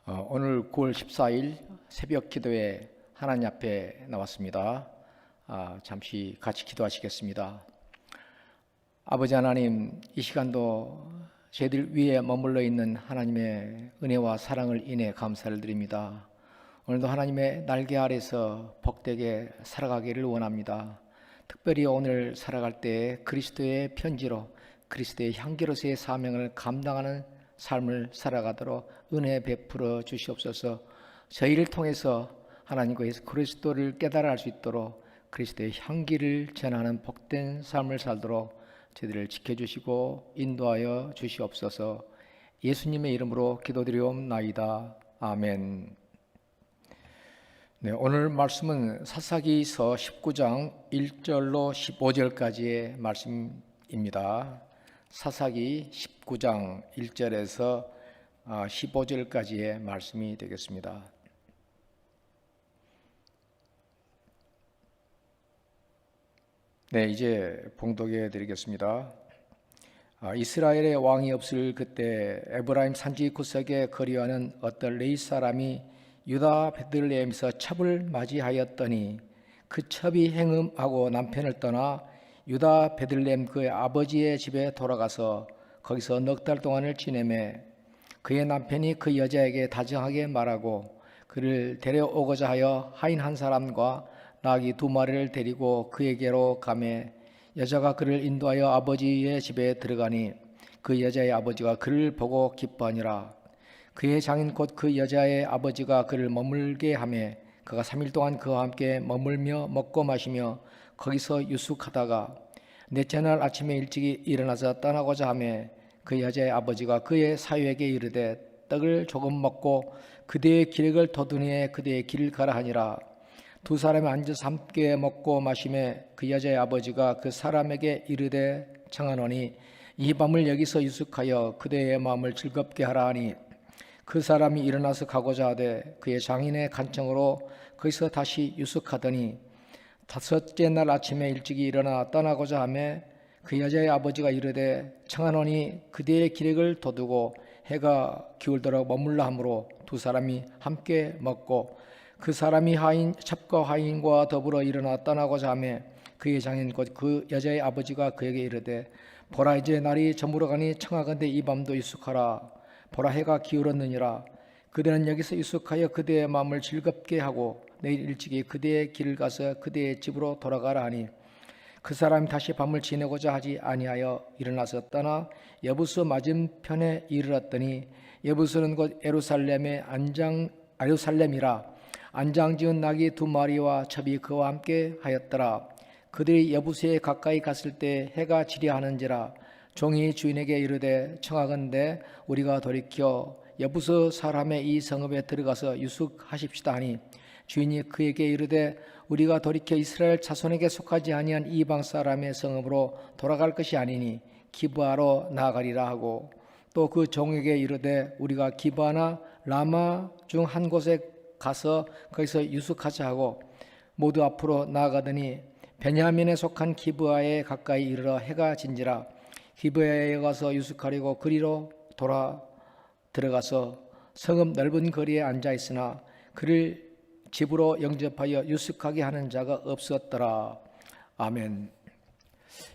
오늘 9월 14일 새벽 기도에 하나님 앞에 나왔습니다. 잠시 같이 기도하시겠습니다. 아버지 하나님, 이 시간도 저희들 위에 머물러 있는 하나님의 은혜와 사랑을 인해 감사를 드립니다. 오늘도 하나님의 날개 아래서 복되게 살아가기를 원합니다. 특별히 오늘 살아갈 때 그리스도의 편지로, 그리스도의 향기로서의 사명을 감당하는 삶을 살아가도록 은혜 베풀어 주시옵소서. 저희를 통해서 하나님과 예수 그리스도를 깨달아 알 수 있도록 그리스도의 향기를 전하는 복된 삶을 살도록 저희들을 지켜주시고 인도하여 주시옵소서. 예수님의 이름으로 기도드리옵나이다. 아멘. 네, 오늘 말씀은 사사기서 19장 1절로 15절까지의 말씀입니다. 사사기 19장 1절에서 15절까지의 말씀이 되겠습니다. 네, 이제 봉독해 드리겠습니다. 이스라엘의 왕이 없을 그때 에브라임 산지 구석에 거류하는 어떤 레위 사람이 유다 베들레헴에서 첩을 맞이하였더니 그 첩이 행음하고 남편을 떠나 유다 베들레헴 그의 아버지의 집에 돌아가서 거기서 넉 달 동안을 지내매 그의 남편이 그 여자에게 다정하게 말하고 그를 데려오고자 하여 하인 한 사람과 나귀 2마리를 데리고 그에게로 가매 여자가 그를 인도하여 아버지의 집에 들어가니 그 여자의 아버지가 그를 보고 기뻐하니라. 그의 장인 곧 그 여자의 아버지가 그를 머물게 하매 그가 3일 동안 그와 함께 머물며 먹고 마시며 거기서 유숙하다가 넷째 날 아침에 일찍이 일어나서 떠나고자 하매 그 여자의 아버지가 그의 사유에게 이르되 떡을 조금 먹고 그대의 기력을 돋우니 그대의 길을 가라 하니라. 두 사람이 앉아서 함께 먹고 마시매 그 여자의 아버지가 그 사람에게 이르되 청하노니 이 밤을 여기서 유숙하여 그대의 마음을 즐겁게 하라 하니 그 사람이 일어나서 가고자 하되 그의 장인의 간청으로 거기서 다시 유숙하더니 5째 날 아침에 일찍이 일어나 떠나고자 하며 그 여자의 아버지가 이르되 청하노니 그대의 기력을 돋우고 해가 기울도록 머물라 하므로 두 사람이 함께 먹고 그 사람이 첩과 하인과 더불어 일어나 떠나고자 하며 그의 장인 곧 그 여자의 아버지가 그에게 이르되 보라 이제 날이 저물어가니 청하건대 이 밤도 유숙하라. 보라 해가 기울었느니라. 그대는 여기서 유숙하여 그대의 마음을 즐겁게 하고 내일 일찍이 그대의 길을 가서 그대의 집으로 돌아가라 하니 그 사람이 다시 밤을 지내고자 하지 아니하여 일어나서 떠나 여부수 맞은편에 이르렀더니 여부수는 곧 예루살렘의 예루살렘이라. 안장지은 나귀 2마리와 첩이 그와 함께 하였더라. 그들이 여부수에 가까이 갔을 때 해가 지려 하는지라. 종이 주인에게 이르되 청하건대 우리가 돌이켜 여부수 사람의 이 성읍에 들어가서 유숙하십시다 하니 주인이 그에게 이르되 우리가 돌이켜 이스라엘 자손에게 속하지 아니한 이방 사람의 성읍으로 돌아갈 것이 아니니 기브아로 나아가리라 하고 또 그 종에게 이르되 우리가 기브아나 라마 중 한 곳에 가서 거기서 유숙하자 하고 모두 앞으로 나아가더니 베냐민에 속한 기브아에 가까이 이르러 해가 진지라. 기브아에 가서 유숙하려고 그리로 들어가서 성읍 넓은 거리에 앉아 있으나 그를 집으로 영접하여 유숙하게 하는 자가 없었더라. 아멘.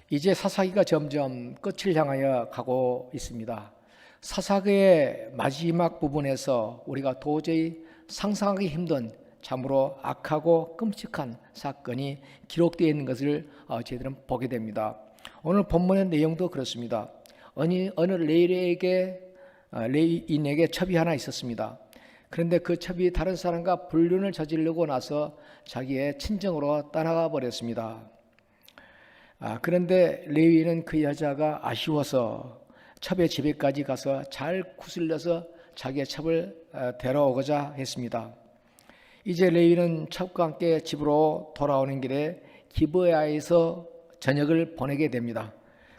이제 사사기가 점점 끝을 향하여 가고 있습니다. 사사기의 마지막 부분에서 우리가 도저히 상상하기 힘든 참으로 악하고 끔찍한 사건이 기록되어 있는 것을 저희들은 보게 됩니다. 오늘 본문의 내용도 그렇습니다. 어느 레위인에게 첩이 하나 있었습니다. 그런데 그 첩이 다른 사람과 불륜을 저지르고 나서 자기의 친정으로 떠나가 버렸습니다. 그런데 레위인은 그 여자가 아쉬워서 첩의 집에까지 가서 잘 구슬려서 자기의 첩을 데려오고자 했습니다. 이제 레위인은 첩과 함께 집으로 돌아오는 길에 기브아에서 저녁을 보내게 됩니다.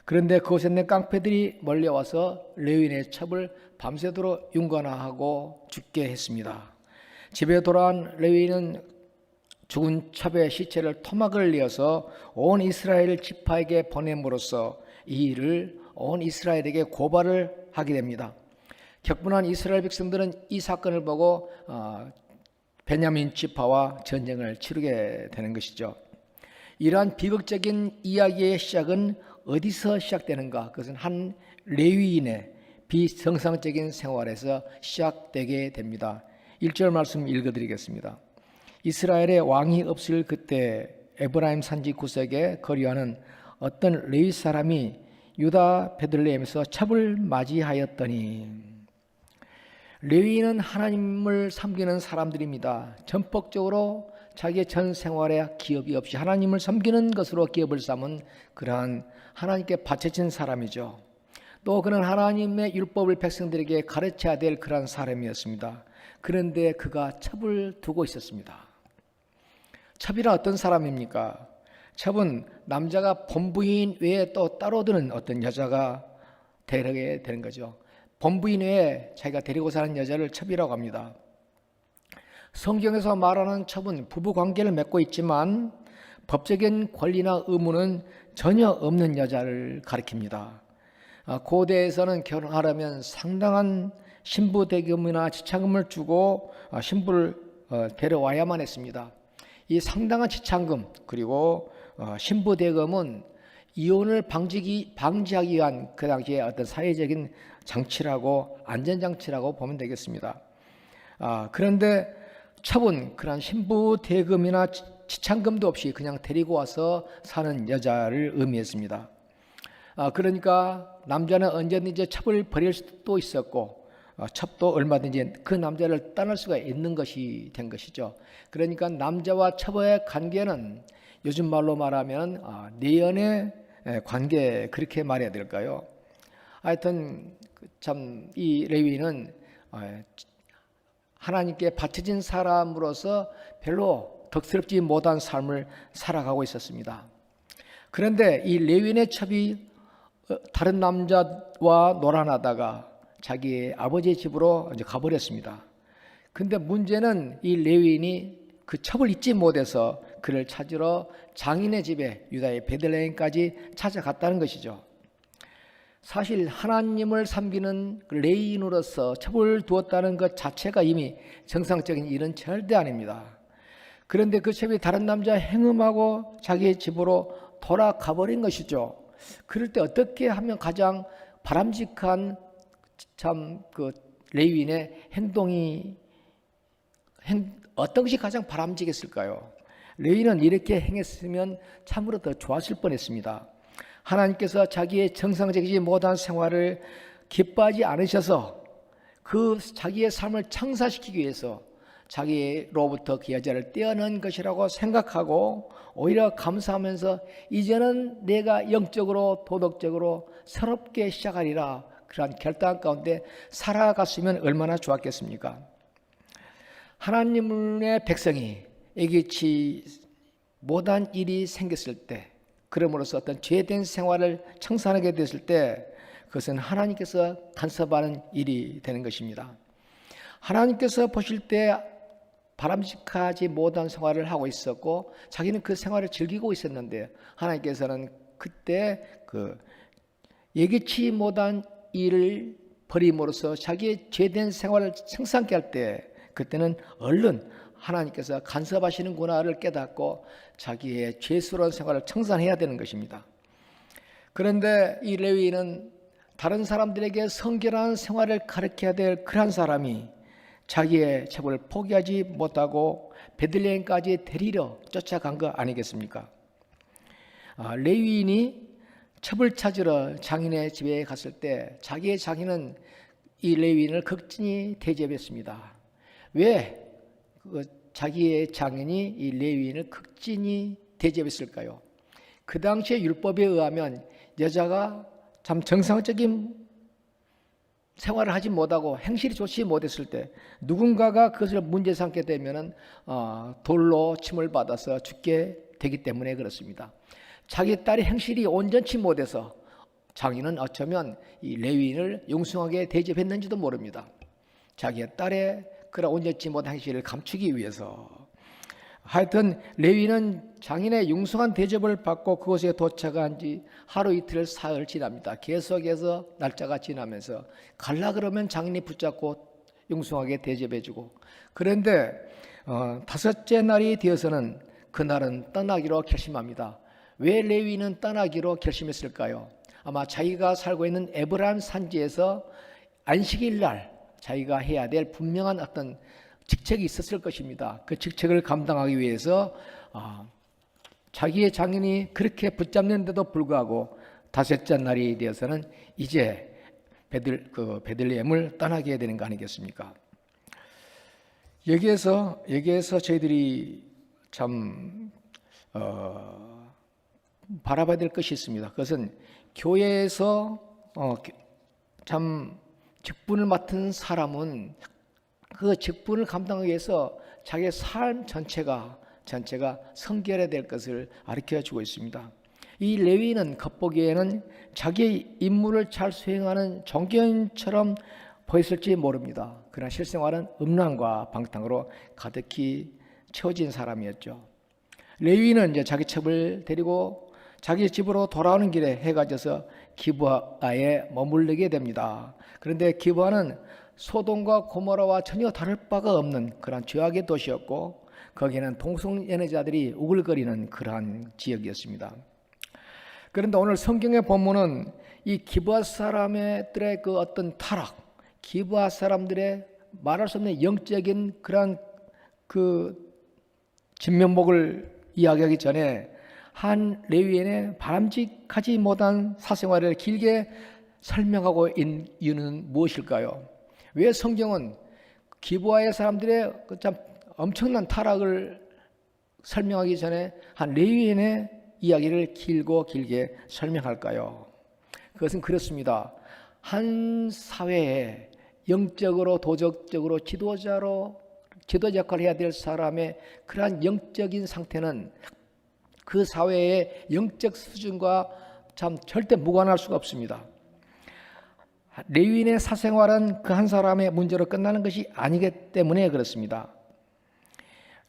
그런데 그곳에 있는 깡패들이 몰려와서 레위인의 첩을 밤새도록 윤관하고 죽게 했습니다. 집에 돌아온 레위인은 죽은 첩의 시체를 토막을 내어서 온 이스라엘 지파에게 보냄으로써 이 일을 온 이스라엘에게 고발을 하게 됩니다. 격분한 이스라엘 백성들은 이 사건을 보고 베냐민 지파와 전쟁을 치르게 되는 것이죠. 이러한 비극적인 이야기의 시작은 어디서 시작되는가? 그것은 한 레위인의 비정상적인 생활에서 시작되게 됩니다. 1절 말씀 읽어드리겠습니다. 이스라엘의 왕이 없을 그때 에브라임 산지 구석에 거류하는 어떤 레위 사람이 유다 베들레헴에서 첩을 맞이하였더니, 레위인은 하나님을 섬기는 사람들입니다. 전폭적으로 자기의 전 생활에 기업이 없이 하나님을 섬기는 것으로 기업을 삼은 그러한 하나님께 바쳐진 사람이죠. 또 그는 하나님의 율법을 백성들에게 가르쳐야 될 그러한 사람이었습니다. 그런데 그가 첩을 두고 있었습니다. 첩이란 어떤 사람입니까? 첩은 남자가 본부인 외에 또 따로 드는 어떤 여자가 되게 되는 거죠. 본부인 외에 자기가 데리고 사는 여자를 첩이라고 합니다. 성경에서 말하는 첩은 부부 관계를 맺고 있지만 법적인 권리나 의무는 전혀 없는 여자를 가리킵니다. 고대에서는 결혼하려면 상당한 신부 대금이나 지참금을 주고 신부를 데려와야만 했습니다. 이 상당한 지참금 그리고 신부 대금은 이혼을 방지하기 위한 그 당시에 어떤 사회적인 장치라고, 안전장치라고 보면 되겠습니다. 그런데 첩은 그런 신부 대금이나 지참금도 없이 그냥 데리고 와서 사는 여자를 의미했습니다. 그러니까 남자는 언제든지 첩을 버릴 수도 있었고 첩도 얼마든지 그 남자를 떠날 수가 있는 것이 된 것이죠. 그러니까 남자와 첩의 관계는 요즘 말로 말하면 내연의 관계, 그렇게 말해야 될까요? 하여튼 참 이 레위인은 하나님께 바쳐진 사람으로서 별로 덕스럽지 못한 삶을 살아가고 있었습니다. 그런데 이 레위인의 첩이 다른 남자와 놀아나다가 자기의 아버지의 집으로 이제 가버렸습니다. 근데 문제는 이 레위인이 그 첩을 잊지 못해서 그를 찾으러 장인의 집에 유다의 베들레헴까지 찾아갔다는 것이죠. 사실 하나님을 섬기는 레위인으로서 첩을 두었다는 것 자체가 이미 정상적인 일은 절대 아닙니다. 그런데 그 첩이 다른 남자 행음하고 자기의 집으로 돌아가 버린 것이죠. 그럴 때 어떻게 하면 가장 바람직한 참 그 레위인의 어떤 것이 가장 바람직했을까요? 레위인은 이렇게 행했으면 참으로 더 좋았을 뻔했습니다. 하나님께서 자기의 정상적이지 못한 생활을 기뻐하지 않으셔서 그 자기의 삶을 창사시키기 위해서 자기로부터 그 여자를 떼어낸 것이라고 생각하고 오히려 감사하면서 이제는 내가 영적으로 도덕적으로 새롭게 시작하리라, 그러한 결단 가운데 살아갔으면 얼마나 좋았겠습니까? 하나님의 백성이 예기치 못한 일이 생겼을 때, 그럼으로써 어떤 죄된 생활을 청산하게 됐을 때 그것은 하나님께서 간섭하는 일이 되는 것입니다. 하나님께서 보실 때 바람직하지 못한 생활을 하고 있었고 자기는 그 생활을 즐기고 있었는데 하나님께서는 그때 그 예기치 못한 일을 버림으로써 자기의 죄된 생활을 청산케 할 때 그때는 얼른 하나님께서 간섭하시는구나를 깨닫고 자기의 죄스러운 생활을 청산해야 되는 것입니다. 그런데 이 레위인은 다른 사람들에게 성결한 생활을 가르쳐야 될 그러한 사람이 자기의 첩을 포기하지 못하고 베들레헴까지 데리러 쫓아간 거 아니겠습니까? 레위인이 첩을 찾으러 장인의 집에 갔을 때 자기의 장인은 이 레위인을 극진히 대접했습니다. 왜 자기의 장인이 이 레위인을 극진히 대접했을까요? 그 당시의 율법에 의하면 여자가 참 정상적인 생활을 하지 못하고 행실이 좋지 못했을 때 누군가가 그것을 문제 삼게 되면 돌로 침을 받아서 죽게 되기 때문에 그렇습니다. 자기 딸의 행실이 온전치 못해서 장인은 어쩌면 이 레위인을 용숭하게 대접했는지도 모릅니다. 자기의 딸의 그런 온전치 못한 행실을 감추기 위해서 하여튼 레위는 장인의 융숭한 대접을 받고 그곳에 도착한 지 하루 이틀 사흘 지납니다. 계속해서 날짜가 지나면서 갈라 그러면 장인이 붙잡고 융숭하게 대접해주고, 그런데 다섯째 날이 되어서는 그날은 떠나기로 결심합니다. 왜 레위는 떠나기로 결심했을까요? 아마 자기가 살고 있는 에브라임 산지에서 안식일 날 자기가 해야 될 분명한 어떤 직책이 있었을 것입니다. 그 직책을 감당하기 위해서 자기의 장인이 그렇게 붙잡는데도 불구하고 다섯째 날이 되어서는 이제 베들레헴을 떠나게 되는 거 아니겠습니까? 여기에서 저희들이 참 바라봐야 될 것이 있습니다. 그것은 교회에서 참 직분을 맡은 사람은 그 직분을 감당하기 위해서 자기의 삶 전체가 성결해야 될 것을 가르쳐주고 있습니다. 이 레위는 겉보기에는 자기의 임무를 잘 수행하는 종교인처럼 보였을지 모릅니다. 그러나 실생활은 음란과 방탕으로 가득히 채워진 사람이었죠. 레위는 이제 자기 첩을 데리고 자기 집으로 돌아오는 길에 해가 져서 기브아에 머물르게 됩니다. 그런데 기브아는 소돔과 고모라와 전혀 다를 바가 없는 그런 죄악의 도시였고, 거기에는 동성연애자들이 우글거리는 그러한 지역이었습니다. 그런데 오늘 성경의 본문은 이 기브아 사람들의 그 어떤 타락, 기브아 사람들의 말할 수 없는 영적인 그러한 그 진면목을 이야기하기 전에 한 레위인의 바람직하지 못한 사생활을 길게 설명하고 있는 이유는 무엇일까요? 왜 성경은 기브아의 사람들의 참 엄청난 타락을 설명하기 전에 한 레위인의 이야기를 길게 설명할까요? 그것은 그렇습니다. 한 사회에 영적으로 도덕적으로 지도자 역할을 해야 될 사람의 그러한 영적인 상태는 그 사회의 영적 수준과 참 절대 무관할 수가 없습니다. 레위인의 사생활은 그 한 사람의 문제로 끝나는 것이 아니기 때문에 그렇습니다.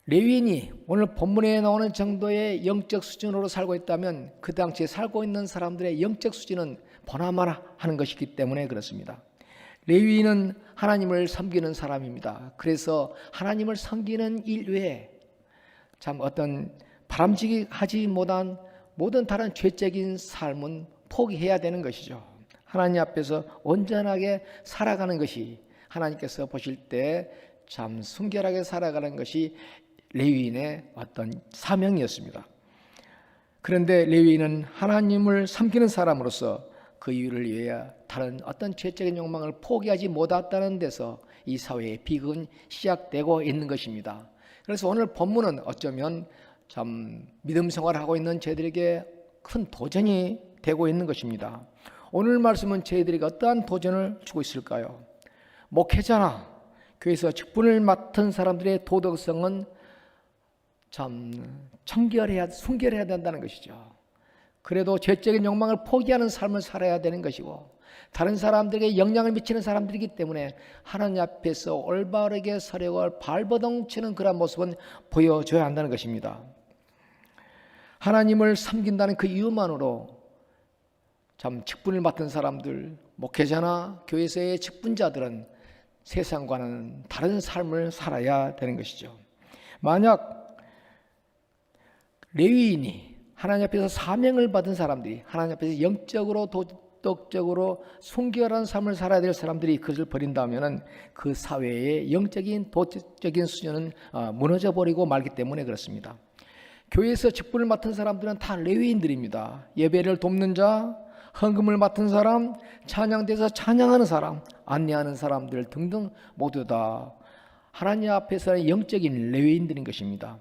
레위인이 오늘 본문에 나오는 정도의 영적 수준으로 살고 있다면 그 당시에 살고 있는 사람들의 영적 수준은 보나마나 하는 것이기 때문에 그렇습니다. 레위인은 하나님을 섬기는 사람입니다. 그래서 하나님을 섬기는 일 외에 참 어떤 바람직하지 못한 모든 다른 죄적인 삶은 포기해야 되는 것이죠. 하나님 앞에서 온전하게 살아가는 것이 하나님께서 보실 때 참 순결하게 살아가는 것이 레위인의 어떤 사명이었습니다. 그런데 레위인은 하나님을 섬기는 사람으로서 그 이유를 위해 다른 어떤 죄적인 욕망을 포기하지 못했다는 데서 이 사회의 비극은 시작되고 있는 것입니다. 그래서 오늘 본문은 어쩌면 참 믿음 생활을 하고 있는 저희들에게 큰 도전이 되고 있는 것입니다. 오늘 말씀은 저희들에게 어떠한 도전을 주고 있을까요? 목회자나 교회에서 직분을 맡은 사람들의 도덕성은 참 순결해야 된다는 것이죠. 그래도 죄적인 욕망을 포기하는 삶을 살아야 되는 것이고, 다른 사람들에게 영향을 미치는 사람들이기 때문에 하나님 앞에서 올바르게 서려고 발버둥치는 그런 모습은 보여줘야 한다는 것입니다. 하나님을 섬긴다는 그 이유만으로 참 직분을 맡은 사람들, 목회자나 교회에서의 직분자들은 세상과는 다른 삶을 살아야 되는 것이죠. 만약 레위인이 하나님 앞에서 사명을 받은 사람들이 하나님 앞에서 영적으로 도덕적으로 순결한 삶을 살아야 될 사람들이 그것을 버린다면 그 사회의 영적인 도덕적인 수준은 무너져 버리고 말기 때문에 그렇습니다. 교회에서 직분을 맡은 사람들은 다 레위인들입니다. 예배를 돕는 자, 헌금을 맡은 사람, 찬양대에서 찬양하는 사람, 안내하는 사람들 등등 모두 다 하나님 앞에서의 영적인 레위인들인 것입니다.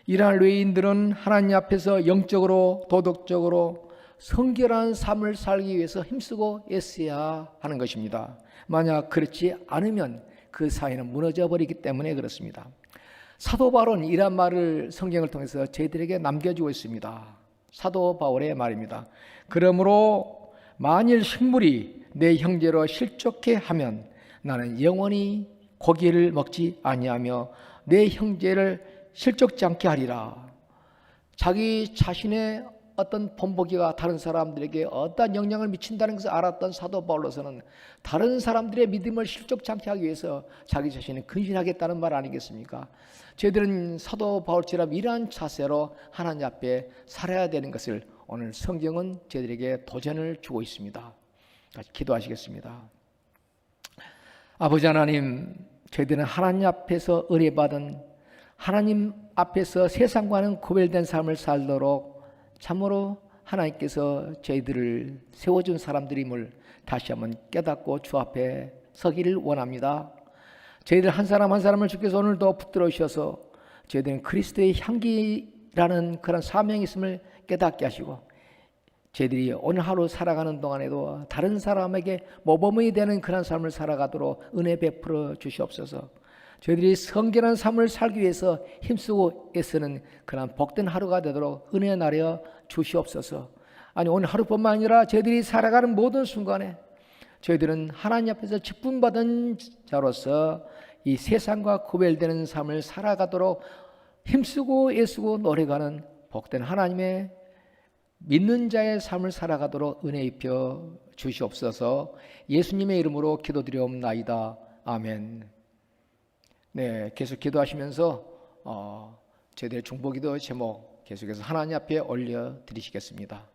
이러한 레위인들은 하나님 앞에서 영적으로 도덕적으로 성결한 삶을 살기 위해서 힘쓰고 애써야 하는 것입니다. 만약 그렇지 않으면 그 사회는 무너져 버리기 때문에 그렇습니다. 사도 바울은 이런 말을 성경을 통해서 저희들에게 남겨주고 있습니다. 사도 바울의 말입니다. 그러므로 만일 식물이 내 형제로 실족해 하면 나는 영원히 고기를 먹지 아니하며 내 형제를 실족지 않게 하리라. 자기 자신의 어떤 본보기가 다른 사람들에게 어떠한 영향을 미친다는 것을 알았던 사도 바울로서는 다른 사람들의 믿음을 실족치 않게 하기 위해서 자기 자신을 근신하겠다는 말 아니겠습니까? 저희들은 사도 바울처럼 이러한 자세로 하나님 앞에 살아야 되는 것을 오늘 성경은 저희들에게 도전을 주고 있습니다. 같이 기도하시겠습니다. 아버지 하나님, 저희들은 하나님 앞에서 의뢰받은, 하나님 앞에서 세상과는 구별된 삶을 살도록 참으로 하나님께서 저희들을 세워준 사람들임을 다시 한번 깨닫고 주 앞에 서기를 원합니다. 저희들 한 사람 한 사람을 주께서 오늘도 붙들어 주셔서 저희들은 그리스도의 향기라는 그런 사명이 있음을 깨닫게 하시고, 저희들이 오늘 하루 살아가는 동안에도 다른 사람에게 모범이 되는 그런 삶을 살아가도록 은혜 베풀어 주시옵소서. 저희들이 성결한 삶을 살기 위해서 힘쓰고 애쓰는 그런 복된 하루가 되도록 은혜 나려 주시옵소서. 아니, 오늘 하루뿐만 아니라 저희들이 살아가는 모든 순간에 저희들은 하나님 앞에서 직분받은 자로서 이 세상과 구별되는 삶을 살아가도록 힘쓰고 애쓰고 노력하는 복된 하나님의 믿는 자의 삶을 살아가도록 은혜 입혀 주시옵소서. 예수님의 이름으로 기도드리옵나이다. 아멘. 네, 계속 기도하시면서 저희들의 중보기도 제목 계속해서 하나님 앞에 올려 드리시겠습니다.